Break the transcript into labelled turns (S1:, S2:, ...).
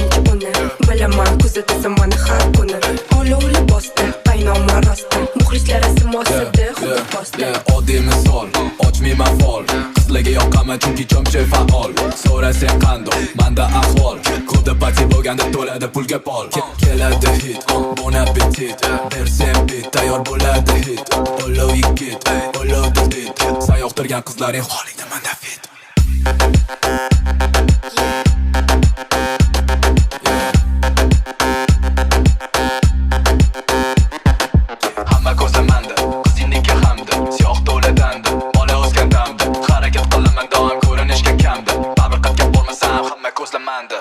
S1: ikkinchi uni bilaman kuzatsa zamoni har kuni olov libosda qaynoma rosta muxlislar asmosida xudo posta
S2: oddiy misol ochmayman fol qizlarga yoqaman chunki chomchi faol so'rasang qandoq manda ahvol ko'da pati bo'lganda to'ladi pulga pol keladi hit bon appetit bersam bit tayyor bo'ladi hit olov yigit olov dit sayoqtirgan qizlaring holida manda fit hamma ko'rsa manda qizingniki hamda siyoh to'ladandi bola o'sgan damda harakat qilaman doim ko'rinishga kamda baribir qatga bo'lmasam hamma ko'zlamanda